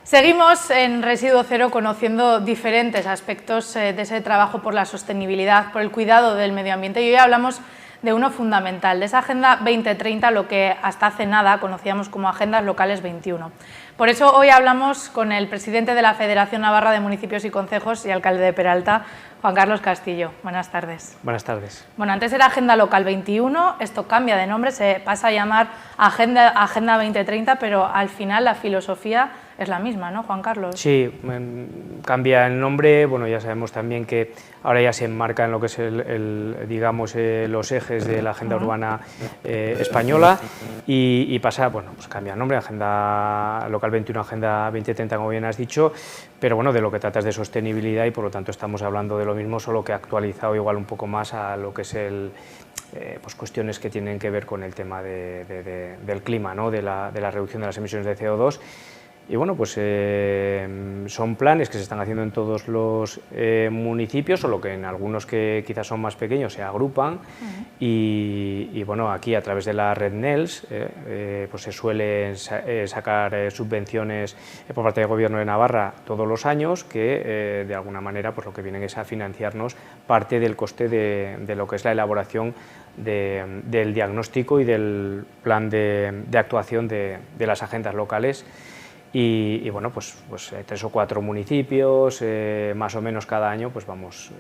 Seguimos en Residuo Cero conociendo diferentes aspectos de ese trabajo por la sostenibilidad, por el cuidado del medio ambiente, y hoy hablamos de uno fundamental, de esa Agenda 2030, lo que hasta hace nada conocíamos como Agendas Locales 21. Por eso hoy hablamos con el presidente de la Federación Navarra de Municipios y Concejos y alcalde de Peralta, Juan Carlos Castillo. Buenas tardes. Buenas tardes. Bueno, antes era Agenda Local 21, esto cambia de nombre, se pasa a llamar Agenda 2030, pero al final la filosofía es la misma, ¿no, Juan Carlos? Sí, cambia el nombre. Bueno, ya sabemos también que ahora ya se enmarca en lo que es digamos, los ejes de la agenda urbana española y pasa, bueno, pues cambia el nombre, Agenda Local 21, Agenda 2030, como bien has dicho, pero bueno, de lo que trata es de sostenibilidad y por lo tanto estamos hablando de lo mismo, solo que actualizado igual un poco más a lo que es pues cuestiones que tienen que ver con el tema del clima, ¿no? de la reducción de las emisiones de CO2. Y bueno, pues son planes que se están haciendo en todos los municipios, solo que en algunos que quizás son más pequeños se agrupan y bueno, aquí a través de la red NELS pues se suelen sacar subvenciones por parte del Gobierno de Navarra todos los años que de alguna manera pues lo que vienen es a financiarnos parte del coste de lo que es la elaboración del diagnóstico y del plan de actuación de las agendas locales. Y bueno, pues 3 o 4 municipios, más o menos cada año, pues vamos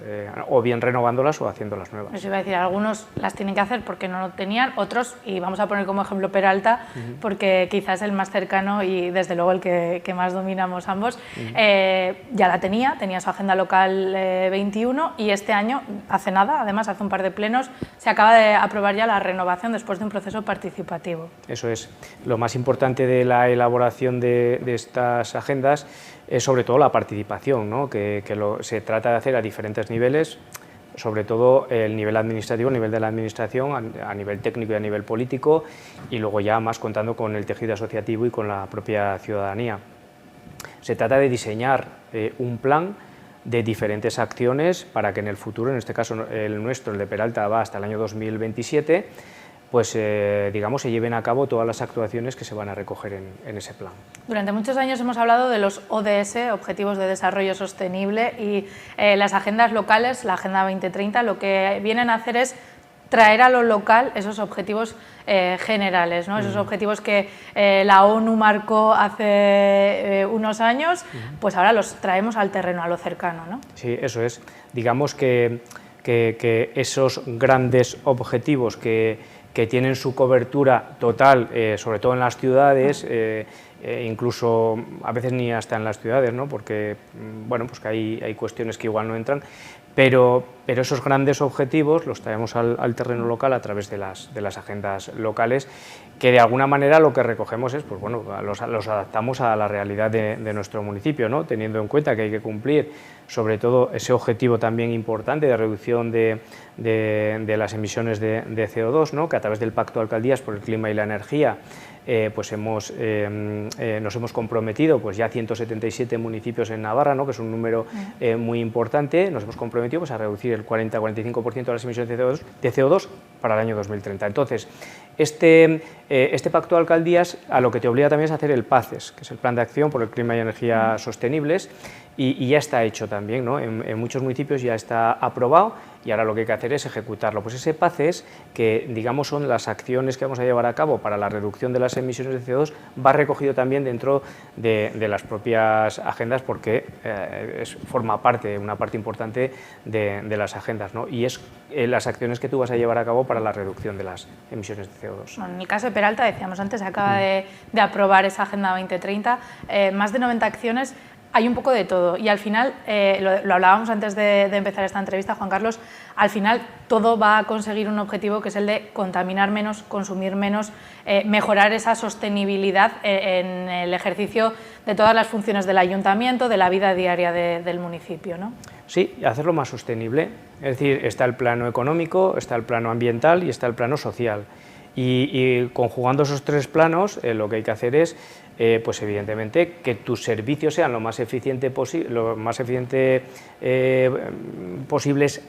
o bien renovándolas o haciéndolas nuevas. Eso iba a decir, algunos las tienen que hacer porque no lo tenían, otros, y vamos a poner como ejemplo Peralta, porque quizás es el más cercano y desde luego el que más dominamos ambos, ya la tenía su Agenda Local 21 y este año, hace nada, además hace un par de plenos, se acaba de aprobar ya la renovación después de un proceso participativo. Eso es, lo más importante de la elaboración de estas agendas es sobre todo la participación, ¿no? que se trata de hacer a diferentes niveles, sobre todo el nivel administrativo, el nivel de la administración, a nivel técnico y a nivel político, y luego ya más contando con el tejido asociativo y con la propia ciudadanía. Se trata de diseñar un plan de diferentes acciones para que en el futuro, en este caso el nuestro, el de Peralta, va hasta el año 2027, pues digamos se lleven a cabo todas las actuaciones que se van a recoger en ese plan. Durante muchos años hemos hablado de los ODS, Objetivos de Desarrollo Sostenible, y las agendas locales, la Agenda 2030, lo que vienen a hacer es traer a lo local esos objetivos generales, ¿no? Esos objetivos que la ONU marcó hace unos años, pues ahora los traemos al terreno, a lo cercano, ¿no? Sí, eso es. Digamos que esos grandes objetivos que tienen su cobertura total, sobre todo en las ciudades, incluso a veces ni hasta en las ciudades, ¿no? Porque bueno, pues que hay cuestiones que igual no entran, pero esos grandes objetivos los traemos al terreno local a través de las agendas locales, que de alguna manera lo que recogemos es, pues bueno, los adaptamos a la realidad de nuestro municipio, ¿no? Teniendo en cuenta que hay que cumplir sobre todo ese objetivo también importante de reducción de las emisiones de CO2, ¿no? Que a través del Pacto de Alcaldías por el Clima y la Energía pues nos hemos comprometido, pues ya 177 municipios en Navarra, ¿no? Que es un número muy importante, nos hemos comprometido pues a reducir el 40-45% de las emisiones de CO2 para el año 2030. Entonces, este Pacto de Alcaldías a lo que te obliga también es hacer el PACES, que es el Plan de Acción por el Clima y Energía Sostenibles, y ya está hecho también, ¿no? En muchos municipios ya está aprobado y ahora lo que hay que hacer es ejecutarlo. Pues ese PACES, que digamos son las acciones que vamos a llevar a cabo para la reducción de las emisiones de CO2, va recogido también dentro de las propias agendas porque forma parte, una parte importante de las agendas, ¿no? Y es las acciones que tú vas a llevar a cabo para la reducción de las emisiones de CO2. Bueno, en el caso de Peralta, decíamos antes, se acaba de aprobar esa Agenda 2030, más de 90 acciones. Hay un poco de todo y al final, lo hablábamos antes de empezar esta entrevista, Juan Carlos, al final todo va a conseguir un objetivo que es el de contaminar menos, consumir menos, mejorar esa sostenibilidad en el ejercicio de todas las funciones del ayuntamiento, de la vida diaria del municipio, ¿no? Sí, hacerlo más sostenible, es decir, está el plano económico, está el plano ambiental y está el plano social. Y conjugando esos 3 planos, lo que hay que hacer es, pues evidentemente, que tus servicios sean lo más eficientes posibles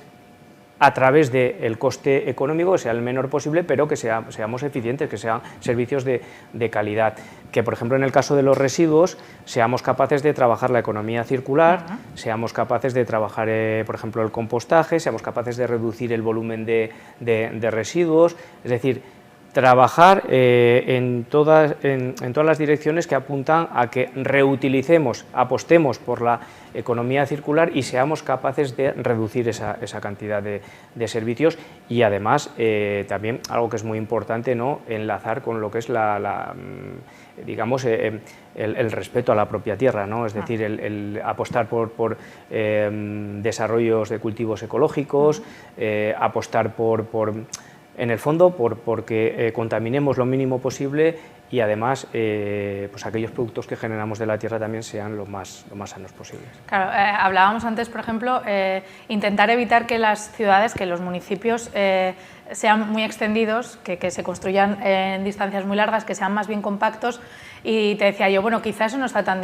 a través del coste económico, que sea el menor posible, pero que seamos eficientes, que sean servicios de calidad. Que, por ejemplo, en el caso de los residuos, seamos capaces de trabajar la economía circular, seamos capaces de trabajar, por ejemplo, el compostaje, seamos capaces de reducir el volumen de residuos, es decir, trabajar en todas las direcciones que apuntan a que reutilicemos, apostemos por la economía circular y seamos capaces de reducir esa cantidad de servicios y además también algo que es muy importante, ¿no?, enlazar con lo que es digamos, el respeto a la propia tierra, ¿no? Es decir, el apostar por desarrollos de cultivos ecológicos, apostar en el fondo, porque contaminemos lo mínimo posible y además pues aquellos productos que generamos de la tierra también sean lo más sanos posibles. Claro, hablábamos antes, por ejemplo, intentar evitar que las ciudades, que los municipios sean muy extendidos, que se construyan en distancias muy largas, que sean más bien compactos, y te decía yo, bueno, quizás eso no está tan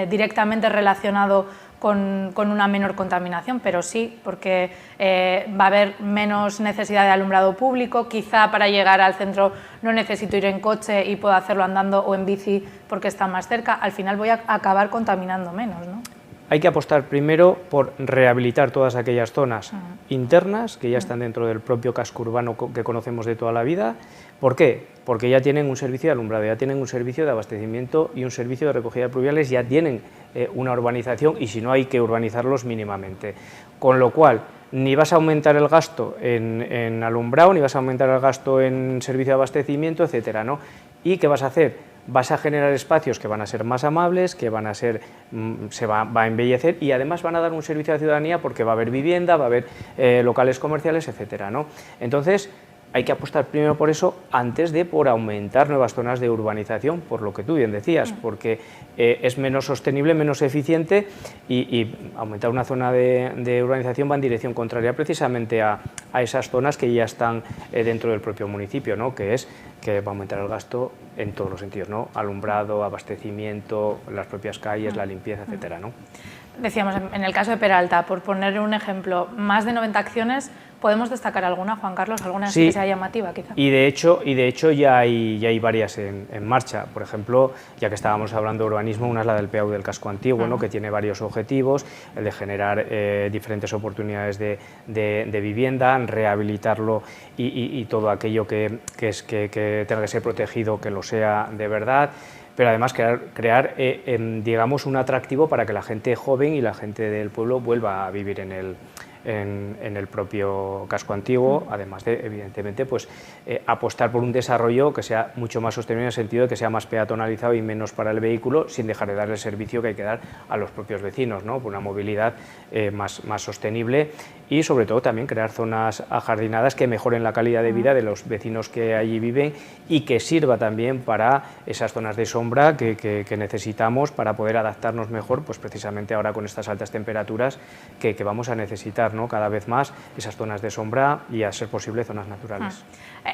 directamente relacionado con una menor contaminación, pero sí, porque va a haber menos necesidad de alumbrado público, quizá para llegar al centro no necesito ir en coche y puedo hacerlo andando o en bici porque está más cerca, al final voy a acabar contaminando menos, ¿no? Hay que apostar primero por rehabilitar todas aquellas zonas internas que ya están dentro del propio casco urbano que conocemos de toda la vida. ¿Por qué? Porque ya tienen un servicio de alumbrado, ya tienen un servicio de abastecimiento y un servicio de recogida de pluviales, ya tienen una urbanización y si no hay que urbanizarlos mínimamente. Con lo cual, ni vas a aumentar el gasto en alumbrado, ni vas a aumentar el gasto en servicio de abastecimiento, etcétera, ¿no? ¿Y qué vas a hacer? Vas a generar espacios que van a ser más amables, que van a ser, va a embellecer y además van a dar un servicio a la ciudadanía porque va a haber vivienda, va a haber locales comerciales, etcétera, ¿no? Entonces, hay que apostar primero por eso antes de por aumentar nuevas zonas de urbanización, por lo que tú bien decías, porque es menos sostenible, menos eficiente y aumentar una zona de urbanización va en dirección contraria precisamente a esas zonas que ya están dentro del propio municipio, ¿no? Que va a aumentar el gasto en todos los sentidos, ¿no? Alumbrado, abastecimiento, las propias calles, la limpieza, etcétera, ¿no? Decíamos, en el caso de Peralta, por poner un ejemplo, más de 90 acciones, ¿podemos destacar alguna, Juan Carlos? ¿Alguna sí, que sea llamativa, quizá? Y de hecho ya hay varias en marcha. Por ejemplo, ya que estábamos hablando de urbanismo, una es la del PAU del casco antiguo, ¿no?, que tiene varios objetivos, el de generar diferentes oportunidades de vivienda, rehabilitarlo y todo aquello que tenga que ser protegido, que lo sea de verdad, pero además crear digamos, un atractivo para que la gente joven y la gente del pueblo vuelva a vivir en el propio casco antiguo, además de, evidentemente, pues, apostar por un desarrollo que sea mucho más sostenible en el sentido de que sea más peatonalizado y menos para el vehículo, sin dejar de dar el servicio que hay que dar a los propios vecinos, ¿no?, por una movilidad más sostenible y, sobre todo, también crear zonas ajardinadas que mejoren la calidad de vida de los vecinos que allí viven y que sirva también para esas zonas de sombra que necesitamos para poder adaptarnos mejor, pues precisamente ahora con estas altas temperaturas que vamos a necesitar, ¿no?, cada vez más esas zonas de sombra y, a ser posible, zonas naturales.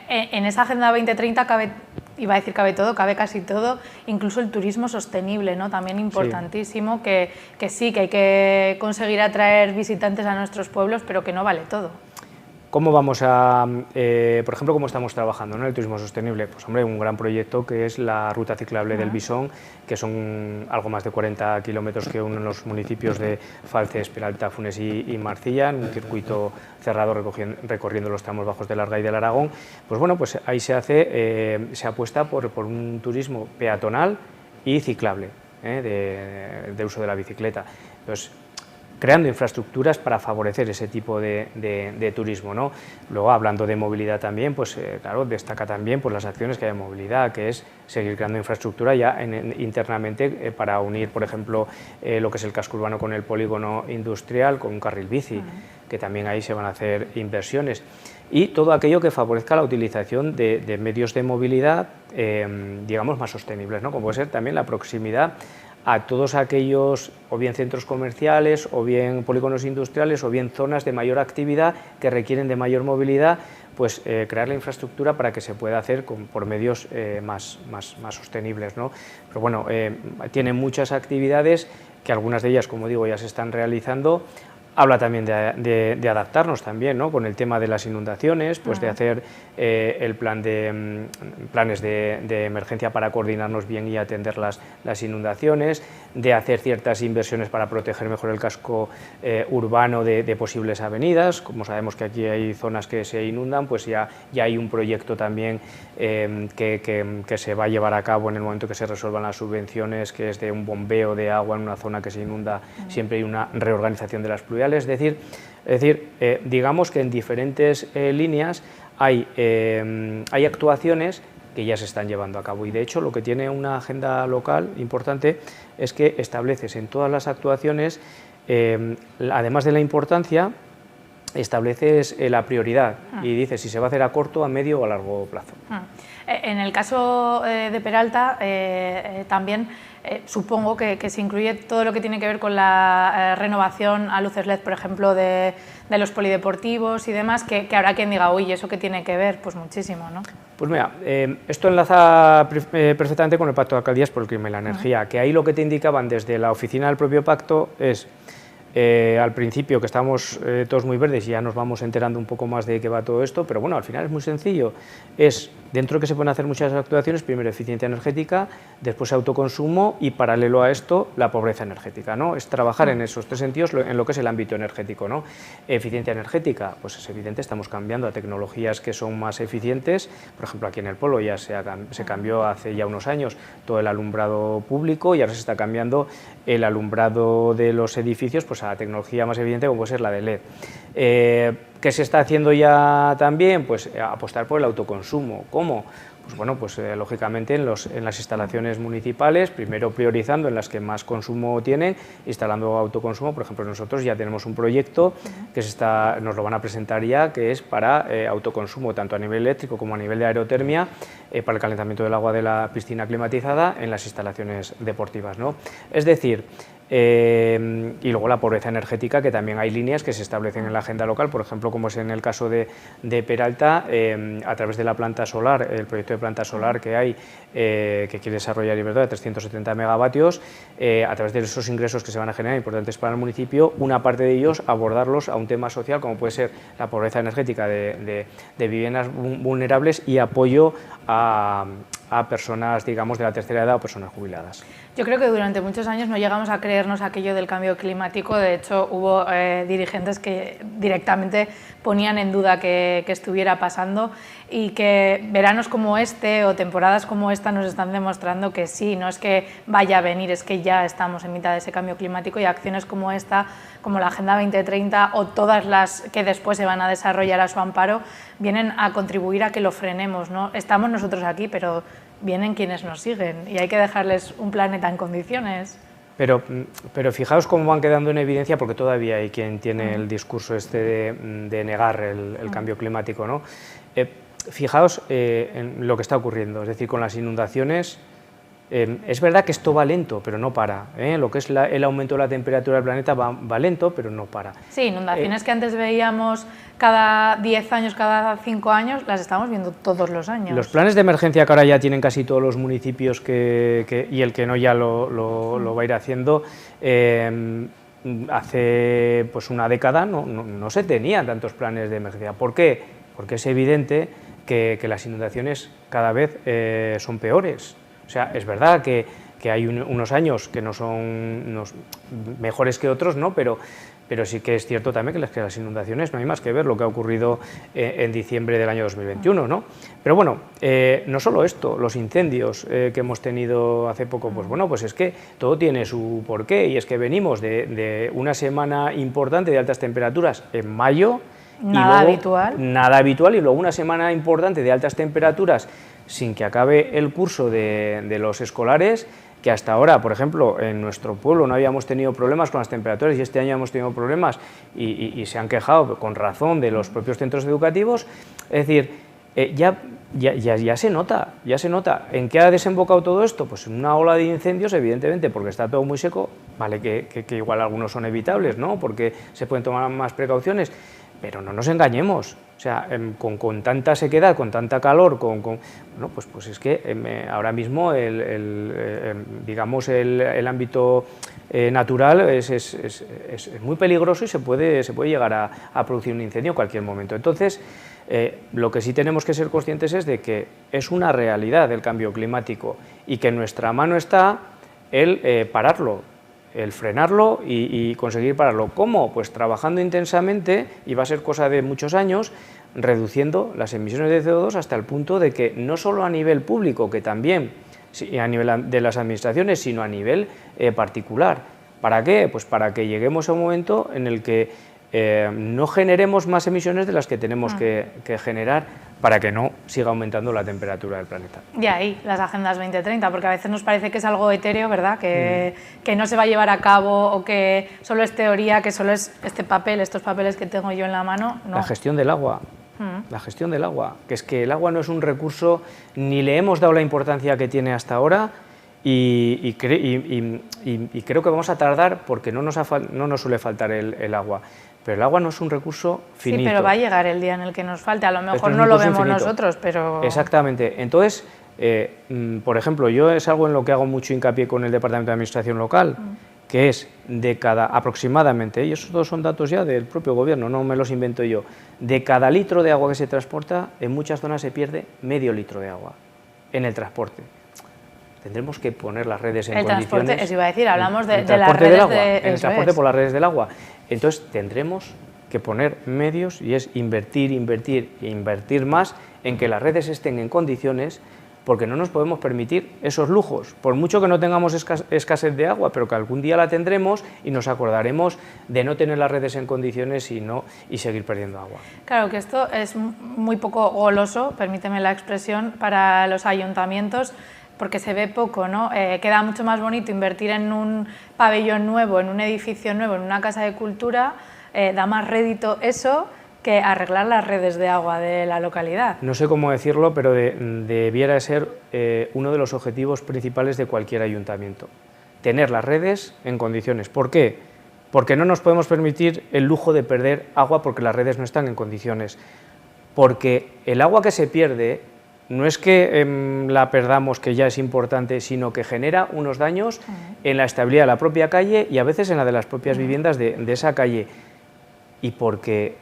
En esa Agenda 2030 cabe todo, cabe casi todo, incluso el turismo sostenible, ¿no?, también importantísimo, sí. que sí, que hay que conseguir atraer visitantes a nuestros pueblos, pero que no vale todo. ¿Cómo vamos por ejemplo, cómo estamos trabajando, ¿no?, en el turismo sostenible? Pues, hombre, un gran proyecto que es la ruta ciclable del Bisón, que son algo más de 40 kilómetros que unen los municipios de Falces, Peralta, Funes y Marcilla, en un circuito cerrado recorriendo los tramos bajos del Arga y del Aragón. Pues bueno, pues ahí se apuesta por un turismo peatonal y ciclable, de uso de la bicicleta. Entonces, creando infraestructuras para favorecer ese tipo de turismo, ¿no? Luego, hablando de movilidad también, pues claro, destaca también pues, las acciones que hay en movilidad, que es seguir creando infraestructura ya internamente para unir, por ejemplo, lo que es el casco urbano con el polígono industrial, con un carril bici, que también ahí se van a hacer inversiones. Y todo aquello que favorezca la utilización de medios de movilidad, digamos, más sostenibles, ¿no? Como puede ser también la proximidad a todos aquellos, o bien centros comerciales, o bien polígonos industriales, o bien zonas de mayor actividad que requieren de mayor movilidad, pues crear la infraestructura para que se pueda hacer por medios más sostenibles, ¿no? Pero bueno, tiene muchas actividades que algunas de ellas, como digo, ya se están realizando. Habla también de adaptarnos también, ¿no? Con el tema de las inundaciones, pues de hacer planes de emergencia para coordinarnos bien y atender las inundaciones, de hacer ciertas inversiones para proteger mejor el casco urbano de posibles avenidas. Como sabemos que aquí hay zonas que se inundan, pues ya hay un proyecto también que se va a llevar a cabo en el momento que se resuelvan las subvenciones, que es de un bombeo de agua en una zona que se inunda. Siempre hay una reorganización de las pluviales. Es decir, digamos que en diferentes líneas hay actuaciones que ya se están llevando a cabo, y de hecho lo que tiene una agenda local importante es que estableces en todas las actuaciones, además de la importancia, estableces la prioridad y dices si se va a hacer a corto, a medio o a largo plazo. En el caso de Peralta, también supongo que se incluye todo lo que tiene que ver con la renovación a luces LED, por ejemplo, de los polideportivos y demás, que habrá quien diga, uy, ¿eso qué tiene que ver? Pues muchísimo, ¿no? Pues mira, esto enlaza perfectamente con el Pacto de Alcaldías por el Clima y la Energía, que ahí lo que te indicaban desde la oficina del propio pacto es, al principio, que estamos todos muy verdes y ya nos vamos enterando un poco más de qué va todo esto, pero bueno, al final es muy sencillo, es dentro de que se pueden hacer muchas actuaciones, primero eficiencia energética, después autoconsumo y paralelo a esto la pobreza energética, ¿no? Es trabajar en esos tres sentidos en lo que es el ámbito energético, ¿no? Eficiencia energética, pues es evidente, estamos cambiando a tecnologías que son más eficientes, por ejemplo aquí en el Polo ya se cambió hace ya unos años todo el alumbrado público y ahora se está cambiando el alumbrado de los edificios pues a la tecnología más evidente como puede ser la de LED. ¿Qué se está haciendo ya también? Pues apostar por el autoconsumo. ¿Cómo? Pues bueno, pues lógicamente en las instalaciones municipales, primero priorizando en las que más consumo tienen, instalando autoconsumo. Por ejemplo, nosotros ya tenemos un proyecto que nos lo van a presentar ya, que es para autoconsumo, tanto a nivel eléctrico como a nivel de aerotermia, para el calentamiento del agua de la piscina climatizada en las instalaciones deportivas, ¿no? Es decir, y luego la pobreza energética, que también hay líneas que se establecen en la agenda local, por ejemplo, como es en el caso de Peralta, a través de la planta solar, el proyecto de planta solar que hay, que quiere desarrollar Iberdrola, de 370 megavatios, a través de esos ingresos que se van a generar importantes para el municipio, una parte de ellos abordarlos a un tema social, como puede ser la pobreza energética de viviendas vulnerables y apoyo a personas, digamos, de la tercera edad o personas jubiladas. Yo creo que durante muchos años no llegamos a creernos aquello del cambio climático. De hecho, hubo dirigentes que directamente ponían en duda que estuviera pasando, y que veranos como este o temporadas como esta nos están demostrando que sí, no es que vaya a venir, es que ya estamos en mitad de ese cambio climático, y acciones como esta, como la Agenda 2030 o todas las que después se van a desarrollar a su amparo, vienen a contribuir a que lo frenemos, ¿no? Estamos nosotros aquí, pero vienen quienes nos siguen y hay que dejarles un planeta en condiciones. Pero fijaos cómo van quedando en evidencia, porque todavía hay quien tiene el discurso este de negar el cambio climático, ¿no? Fijaos en lo que está ocurriendo, es decir, con las inundaciones. Es verdad que esto va lento, pero no para. Lo que es el aumento de la temperatura del planeta va lento, pero no para. Sí, inundaciones que antes veíamos cada 10 años, cada 5 años, las estamos viendo todos los años. Los planes de emergencia que ahora ya tienen casi todos los municipios y el que no ya lo va a ir haciendo, hace pues una década no se tenían tantos planes de emergencia. ¿Por qué? Porque es evidente que las inundaciones cada vez son peores. O sea, es verdad que hay unos años que no son mejores que otros, ¿no? Pero sí que es cierto también que las inundaciones no hay más que ver lo que ha ocurrido en diciembre del año 2021, ¿no? Pero bueno, no solo esto, los incendios que hemos tenido hace poco, pues bueno, pues es que todo tiene su porqué, y es que venimos de una semana importante de altas temperaturas en mayo. Nada habitual, y luego una semana importante de altas temperaturas sin que acabe el curso de los escolares, que hasta ahora, por ejemplo, en nuestro pueblo no habíamos tenido problemas con las temperaturas y este año hemos tenido problemas y se han quejado con razón de los propios centros educativos. Es decir, ya se nota. ¿En qué ha desembocado todo esto? Pues en una ola de incendios, evidentemente, porque está todo muy seco, vale que igual algunos son evitables, ¿no? Porque se pueden tomar más precauciones, pero no nos engañemos. O sea, con tanta sequedad, con tanta calor, bueno, pues es que ahora mismo digamos el ámbito natural es muy peligroso y se puede llegar a producir un incendio en cualquier momento. Entonces, lo que sí tenemos que ser conscientes es de que es una realidad el cambio climático y que en nuestra mano está el pararlo, el frenarlo y conseguir pararlo. ¿Cómo? Pues trabajando intensamente, y va a ser cosa de muchos años, reduciendo las emisiones de CO2 hasta el punto de que no solo a nivel público, que también a nivel de las administraciones, sino a nivel particular. ¿Para qué? Pues para que lleguemos a un momento en el que no generemos más emisiones de las que tenemos que generar para que no siga aumentando la temperatura del planeta. Y ahí, las agendas 2030, porque a veces nos parece que es algo etéreo, ¿verdad? Que no se va a llevar a cabo o que solo es teoría, que solo es estos papeles que tengo yo en la mano. No. La gestión del agua. La gestión del agua, que es que el agua no es un recurso, ni le hemos dado la importancia que tiene hasta ahora y creo que vamos a tardar porque no nos suele faltar el agua. Pero el agua no es un recurso finito. Sí, pero va a llegar el día en el que nos falte, a lo mejor no lo vemos nosotros, pero... Exactamente, entonces, por ejemplo, yo es algo en lo que hago mucho hincapié con el Departamento de Administración Local, que es aproximadamente, y esos son datos ya del propio gobierno, no me los invento yo, de cada litro de agua que se transporta, en muchas zonas se pierde medio litro de agua en el transporte. Tendremos que poner las redes en condiciones... El transporte, eso iba a decir, hablamos de las redes el transporte por las redes del agua. Entonces tendremos que poner medios y es invertir más en que las redes estén en condiciones, porque no nos podemos permitir esos lujos, por mucho que no tengamos escasez de agua, pero que algún día la tendremos y nos acordaremos de no tener las redes en condiciones y seguir perdiendo agua. Claro que esto es muy poco goloso, permíteme la expresión, para los ayuntamientos, porque se ve poco, ¿no? Queda mucho más bonito invertir en un pabellón nuevo, en un edificio nuevo, en una casa de cultura, da más rédito eso que arreglar las redes de agua de la localidad. No sé cómo decirlo, pero debiera ser uno de los objetivos principales de cualquier ayuntamiento. Tener las redes en condiciones. ¿Por qué? Porque no nos podemos permitir el lujo de perder agua porque las redes no están en condiciones. Porque el agua que se pierde no es que la perdamos, que ya es importante, sino que genera unos daños en la estabilidad de la propia calle y a veces en la de las propias viviendas de esa calle. Y porque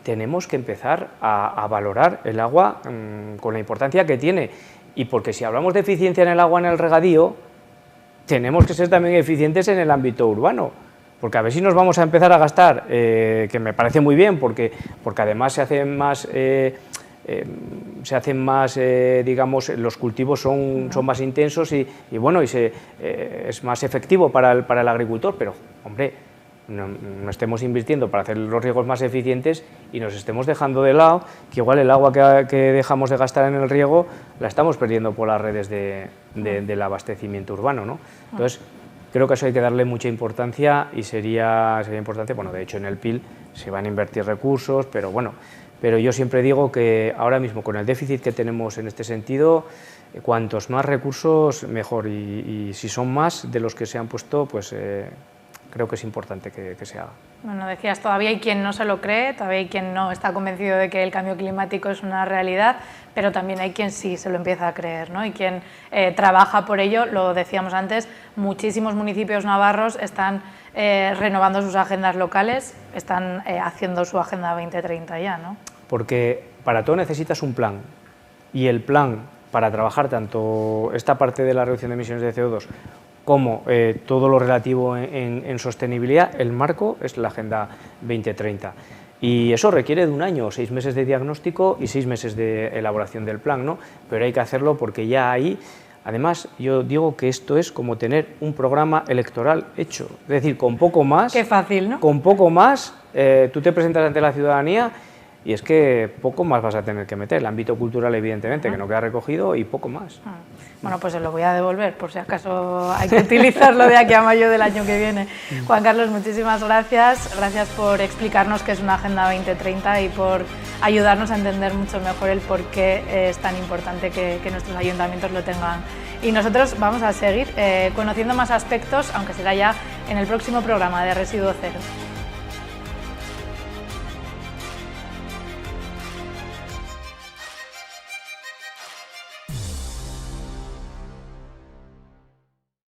tenemos que empezar a valorar el agua con la importancia que tiene. Y porque si hablamos de eficiencia en el agua en el regadío, tenemos que ser también eficientes en el ámbito urbano. Porque a ver si nos vamos a empezar a gastar, que me parece muy bien, porque además se hacen más, digamos, los cultivos son más intensos y es más efectivo para el agricultor, pero, hombre, no estemos invirtiendo para hacer los riegos más eficientes y nos estemos dejando de lado que igual el agua que dejamos de gastar en el riego la estamos perdiendo por las redes del abastecimiento urbano, ¿no? Entonces, creo que eso hay que darle mucha importancia y sería importante, bueno, de hecho en el PIL se van a invertir recursos, pero yo siempre digo que ahora mismo con el déficit que tenemos en este sentido, cuantos más recursos mejor y si son más de los que se han puesto, pues creo que es importante que se haga. Bueno, decías, todavía hay quien no se lo cree, todavía hay quien no está convencido de que el cambio climático es una realidad, pero también hay quien sí se lo empieza a creer, ¿no? Y quien trabaja por ello, lo decíamos antes, muchísimos municipios navarros están renovando sus agendas locales, están haciendo su Agenda 2030 ya, ¿no? Porque para todo necesitas un plan, y el plan para trabajar tanto esta parte de la reducción de emisiones de CO2 como todo lo relativo en sostenibilidad, el marco es la Agenda 2030. Y eso requiere de un año, 6 meses de diagnóstico y 6 meses de elaboración del plan, ¿no? Pero hay que hacerlo porque ya ahí, además, yo digo que esto es como tener un programa electoral hecho. Es decir, con poco más... Qué fácil, ¿no? Con poco más, tú te presentas ante la ciudadanía y es que poco más vas a tener que meter. El ámbito cultural, evidentemente, que no queda recogido y poco más. Bueno, pues se lo voy a devolver, por si acaso hay que utilizarlo de aquí a mayo del año que viene. Juan Carlos, muchísimas gracias. Gracias por explicarnos qué es una Agenda 2030 y por ayudarnos a entender mucho mejor el por qué es tan importante que nuestros ayuntamientos lo tengan. Y nosotros vamos a seguir conociendo más aspectos, aunque será ya en el próximo programa de Residuo Cero.